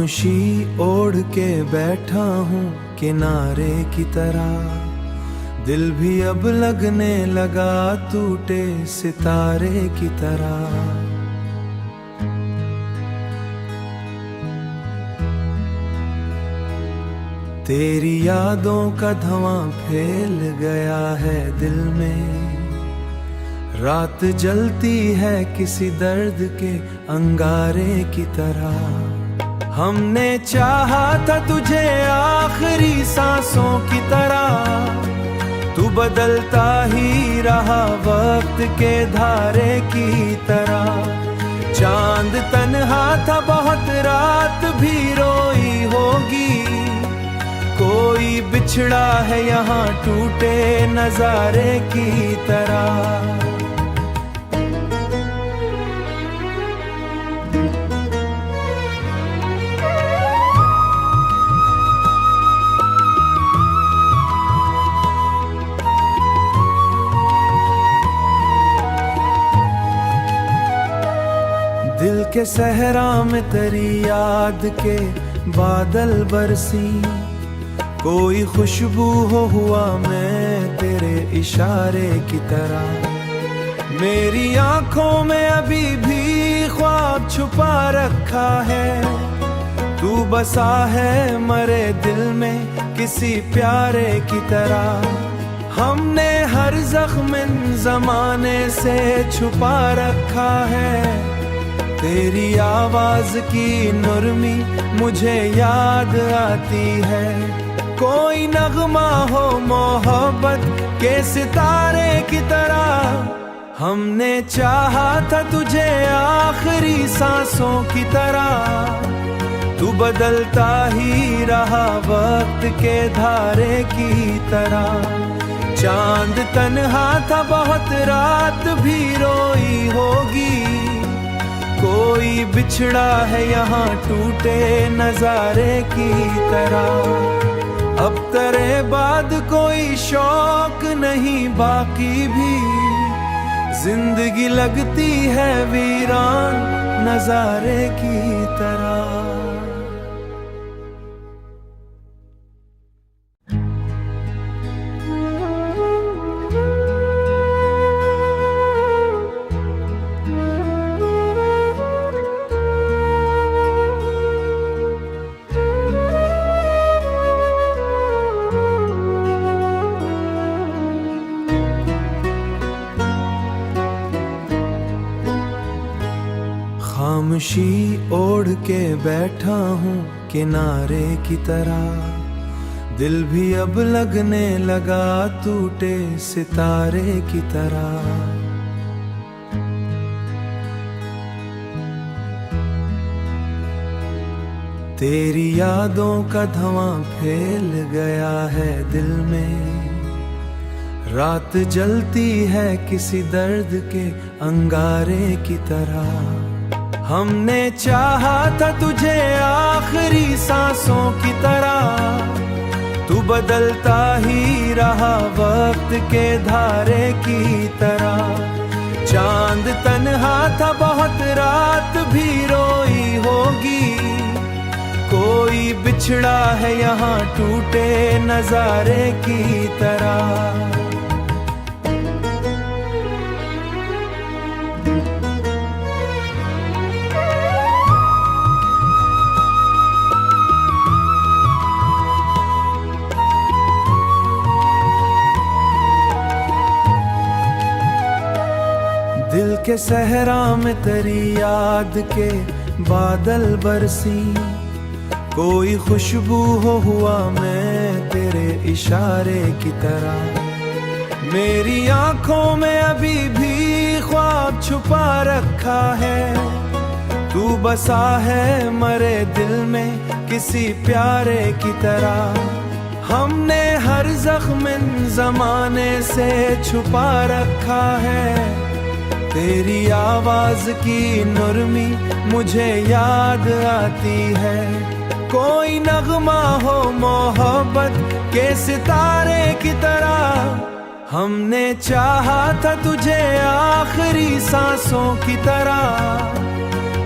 खामोशी ओढ़ के बैठा हूँ किनारे की तरह, दिल भी अब लगने लगा टूटे सितारे की तरह। तेरी यादों का धुआं फैल गया है दिल में, रात जलती है किसी दर्द के अंगारे की तरह। हमने चाहा था तुझे आखिरी सांसों की तरह, तू बदलता ही रहा वक्त के धारे की तरह। चांद तन्हा था बहुत, रात भी रोई होगी, कोई बिछड़ा है यहाँ टूटे नजारे की तरह। दिल के सहरा में तेरी याद के बादल बरसी, कोई खुशबू हुआ मैं तेरे इशारे की तरह। मेरी आंखों में अभी भी ख्वाब छुपा रखा है, तू बसा है मरे दिल में किसी प्यारे की तरह। हमने हर जख्म ज़माने से छुपा रखा है, तेरी आवाज की नरमी मुझे याद आती है। कोई नगमा हो मोहब्बत के सितारे की तरह, हमने चाहा था तुझे आखिरी सांसों की तरह, तू बदलता ही रहा वक्त के धारे की तरह। चांद तन्हा था बहुत, रात भी रोई होगी, कोई बिछड़ा है यहाँ टूटे नजारे की तरह। अब तेरे बाद कोई शौक नहीं बाकी भी, जिंदगी लगती है वीरान नजारे की तरह। खामोशी ओढ़ के बैठा हूँ किनारे की तरह, दिल भी अब लगने लगा टूटे सितारे की तरह। तेरी यादों का धुआं फैल गया है दिल में, रात जलती है किसी दर्द के अंगारे की तरह। हमने चाहा था तुझे आखिरी सांसों की तरह, तू बदलता ही रहा वक्त के धारे की तरह। चांद तन्हा था बहुत, रात भी रोई होगी, कोई बिछड़ा है यहाँ टूटे नजारे की तरह। दिल के सहरा में तेरी याद के बादल बरसी, कोई खुशबू हुआ मैं तेरे इशारे की तरह। मेरी आंखों में अभी भी ख्वाब छुपा रखा है, तू बसा है मरे दिल में किसी प्यारे की तरह। हमने हर जख्म ज़माने से छुपा रखा है, तेरी आवाज की नरमी मुझे याद आती है। कोई नगमा हो मोहब्बत के सितारे की तरह, हमने चाहा था तुझे आखिरी सांसों की तरह,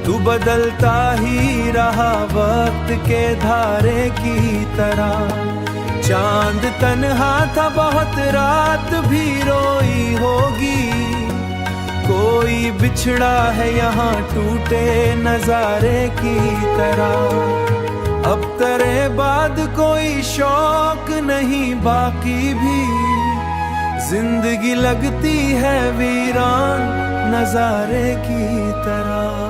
तू बदलता ही रहा वक्त के धारे की तरह। चांद तन्हा था बहुत, रात भी रोई होगी। कोई बिछड़ा है यहाँ टूटे नजारे की तरह। अब तेरे बाद कोई शौक नहीं बाकी भी, जिंदगी लगती है वीरान नजारे की तरह।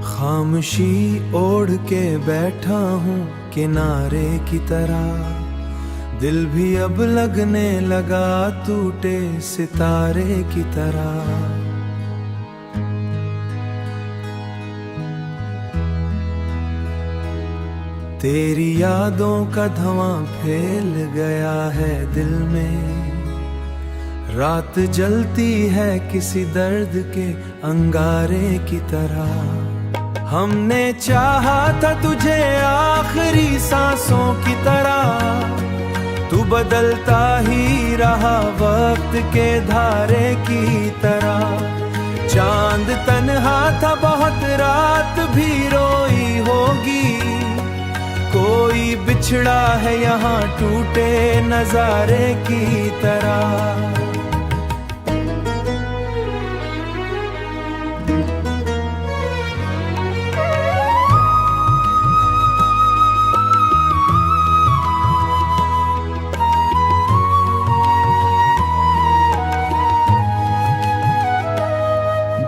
खामोशी ओढ़ के बैठा हूँ किनारे की तरह। दिल भी अब लगने लगा टूटे सितारे की तरह। तेरी यादों का धुआं फैल गया है दिल में। रात जलती है किसी दर्द के अंगारे की तरह। हमने चाहा था तुझे आखिरी सांसों की तरह। तू बदलता ही रहा वक्त के धारे की तरह। चांद तन्हा था बहुत, रात भी रोई होगी। कोई बिछड़ा है यहाँ टूटे नजारे की तरह।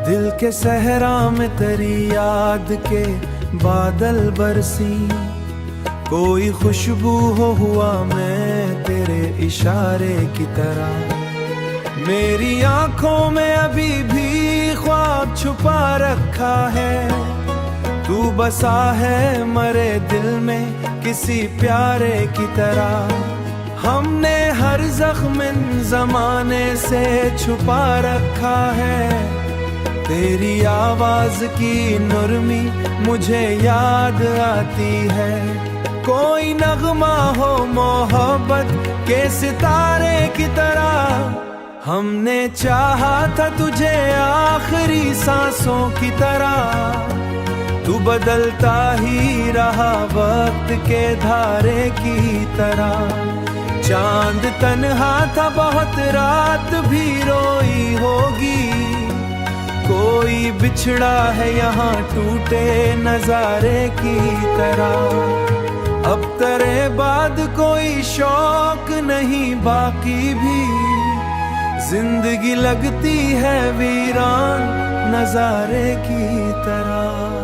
दिल के सहरा में तेरी याद के बादल बरसी। कोई खुशबू हुआ मैं तेरे इशारे की तरह। मेरी आंखों में अभी भी ख्वाब छुपा रखा है। तू बसा है मरे दिल में किसी प्यारे की तरह। हमने हर जख्म जमाने से छुपा रखा है। तेरी आवाज की नरमी मुझे याद आती है। कोई नगमा हो मोहब्बत के सितारे की तरह। हमने चाहा था तुझे आखिरी सांसों की तरह। तू बदलता ही रहा वक्त के धारे की तरह। चांद तन्हा था बहुत, रात भी रोई होगी। कोई बिछड़ा है यहाँ टूटे नजारे की तरह। अब तेरे बाद कोई शौक नहीं बाकी भी, जिंदगी लगती है वीरान नजारे की तरह।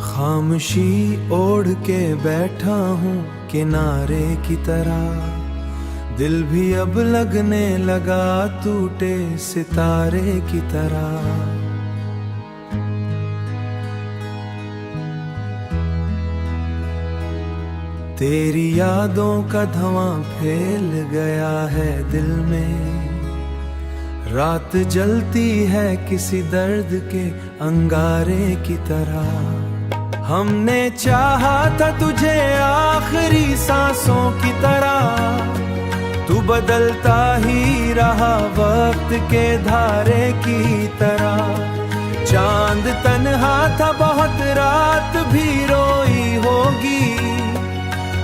खामोशी ओढ़ के बैठा हूँ किनारे की तरह। दिल भी अब लगने लगा टूटे सितारे की तरह। तेरी यादों का धुआं फैल गया है दिल में। रात जलती है किसी दर्द के अंगारे की तरह। हमने चाहा था तुझे आखिरी सांसों की तरह। तू बदलता ही रहा वक्त के धारे की तरह। चांद तन्हा था बहुत, रात भी रोई होगी।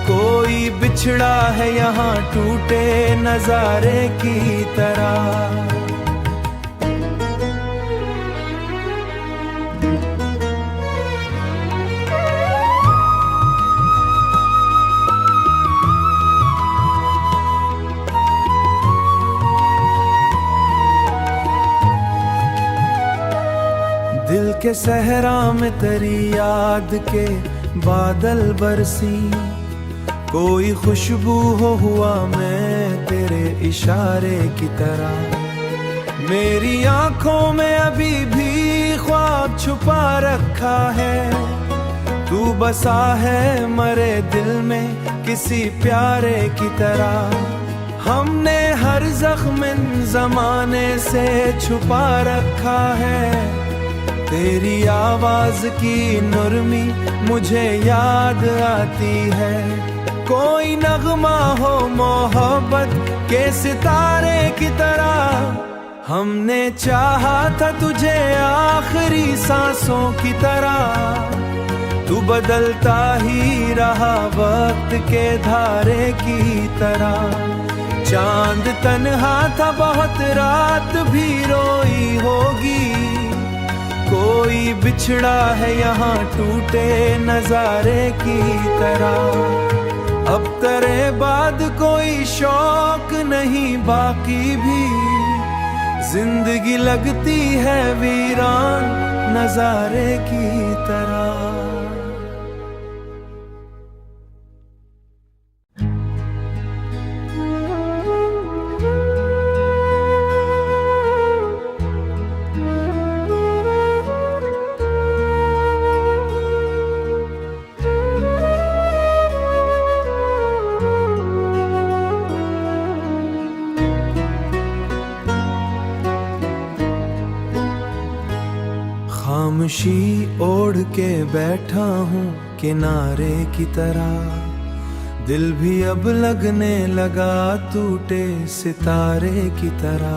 कोई बिछड़ा है यहाँ टूटे नजारे की तरह। के सहरा में तेरी याद के बादल बरसी, कोई खुशबू हो हुआ मैं तेरे इशारे की तरह। मेरी आंखों में अभी भी ख्वाब छुपा रखा है, तू बसा है मरे दिल में किसी प्यारे की तरह। हमने हर जख्म ज़माने से छुपा रखा है, तेरी आवाज की नरमी मुझे याद आती है। कोई नगमा हो मोहब्बत के सितारे की तरह, हमने चाहा था तुझे आखिरी सांसों की तरह। तू बदलता ही रहा वक्त के धारे की तरह। चांद तन्हा था बहुत, रात भी रोई होगी, कोई बिछड़ा है यहाँ टूटे नजारे की तरह। अब तेरे बाद कोई शौक नहीं बाकी भी, जिंदगी लगती है वीरान नजारे की तरह। खामोशी ओढ़ के बैठा हूँ किनारे की तरह, दिल भी अब लगने लगा टूटे सितारे की तरह।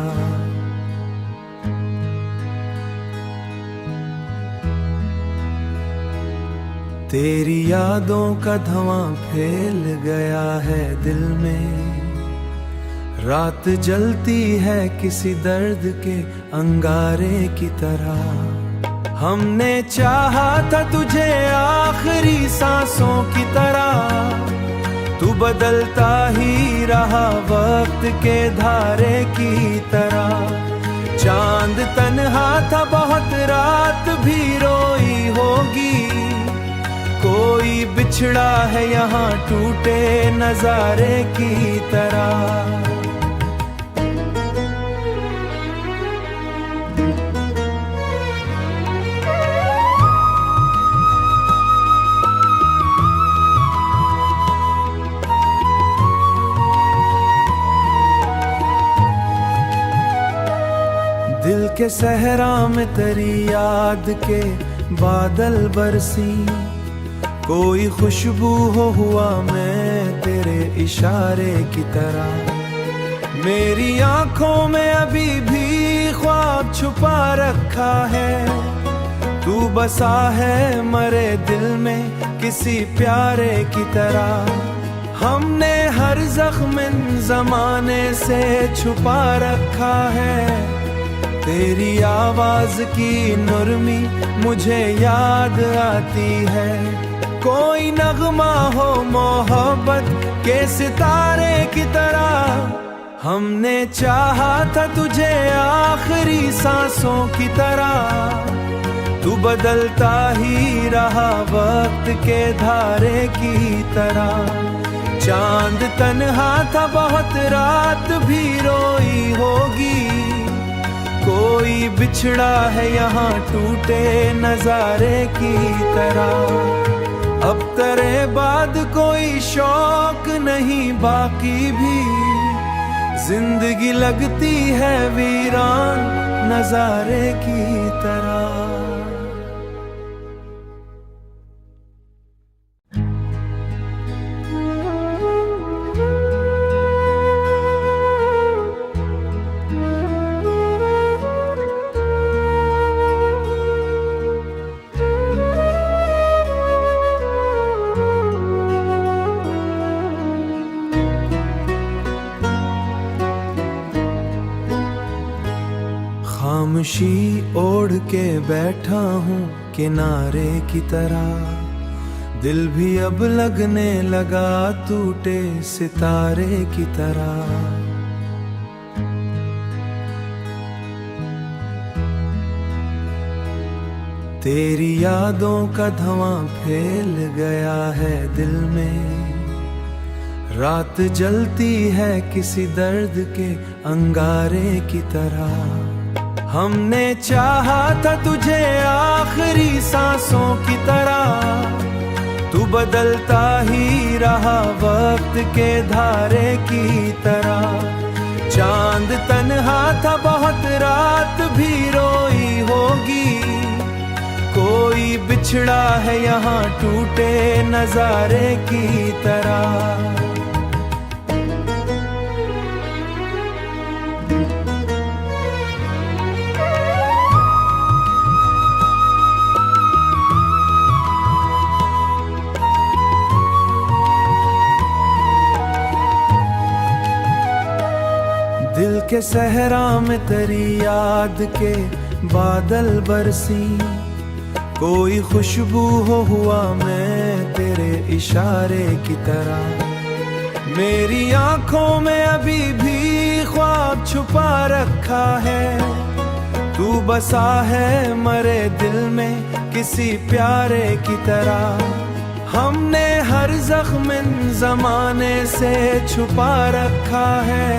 तेरी यादों का धुआं फैल गया है दिल में, रात जलती है किसी दर्द के अंगारे की तरह। हमने चाहा था तुझे आखिरी सांसों की तरह, तू बदलता ही रहा वक्त के धारे की तरह। चांद तन्हा था बहुत, रात भी रोई होगी, कोई बिछड़ा है यहाँ टूटे नजारे की तरह। दिल के सहरा में तेरी याद के बादल बरसी, कोई खुशबू हो हुआ मैं तेरे इशारे की तरह। मेरी आंखों में अभी भी ख्वाब छुपा रखा है, तू बसा है मरे दिल में किसी प्यारे की तरह। हमने हर जख्म ज़माने से छुपा रखा है, तेरी आवाज की नरमी मुझे याद आती है। कोई नगमा हो मोहब्बत के सितारे की तरह, हमने चाहा था तुझे आखिरी सांसों की तरह। तू बदलता ही रहा वक्त के धारे की तरह। चांद तन्हा था बहुत, रात भी रोई होगी, कोई बिछड़ा है यहाँ टूटे नजारे की तरह। अब तेरे बाद कोई शौक नहीं बाकी भी, जिंदगी लगती है वीरान नजारे की तरह। खामोशी ओढ़ के बैठा हूँ किनारे की तरह, दिल भी अब लगने लगा टूटे सितारे की तरह। तेरी यादों का धुआं फैल गया है दिल में, रात जलती है किसी दर्द के अंगारे की तरह। हमने चाहा था तुझे आखिरी सांसों की तरह, तू बदलता ही रहा वक्त के धारे की तरह। चांद तन्हा था बहुत, रात भी रोई होगी, कोई बिछड़ा है यहाँ टूटे नजारे की तरह। दिल के सहरा में तेरी याद के बादल बरसी, कोई खुशबू हो हुआ मैं तेरे इशारे की तरह। मेरी आंखों में अभी भी ख्वाब छुपा रखा है, तू बसा है मरे दिल में किसी प्यारे की तरह। हमने हर जख्म जमाने से छुपा रखा है,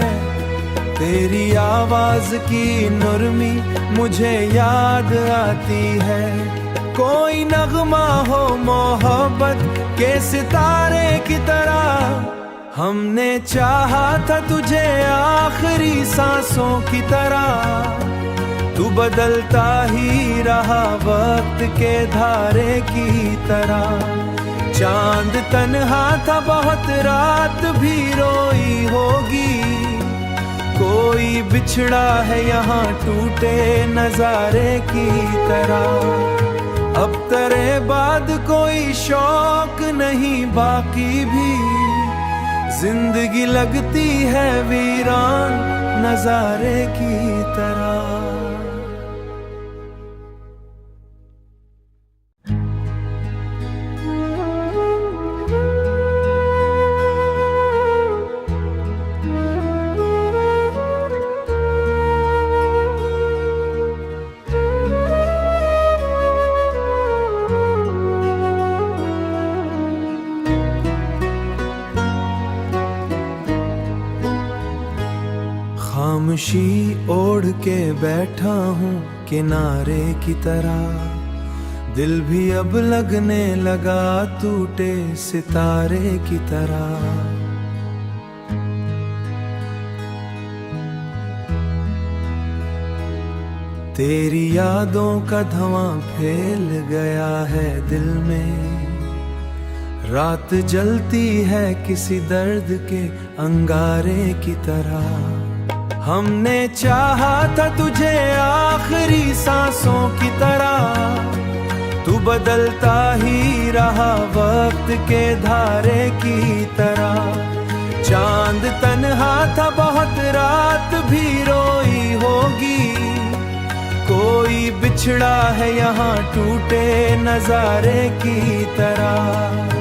तेरी आवाज की नरमी मुझे याद आती है। कोई नगमा हो मोहब्बत के सितारे की तरह, हमने चाहा था तुझे आखिरी सांसों की तरह, तू बदलता ही रहा वक्त के धारे की तरह। चांद तन्हा था बहुत, रात भी रोई होगी, कोई बिछड़ा है यहाँ टूटे नजारे की तरह। अब तेरे बाद कोई शौक नहीं बाकी भी, जिंदगी लगती है वीरान नजारे की तरह। खामोशी ओढ़ के बैठा हूँ किनारे की तरह, दिल भी अब लगने लगा टूटे सितारे की तरह। तेरी यादों का धुआं फैल गया है दिल में, रात जलती है किसी दर्द के अंगारे की तरह। हमने चाहा था तुझे आखिरी सांसों की तरह, तू बदलता ही रहा वक्त के धारे की तरह। चांद तन्हा था बहुत, रात भी रोई होगी, कोई बिछड़ा है यहाँ टूटे नजारे की तरह।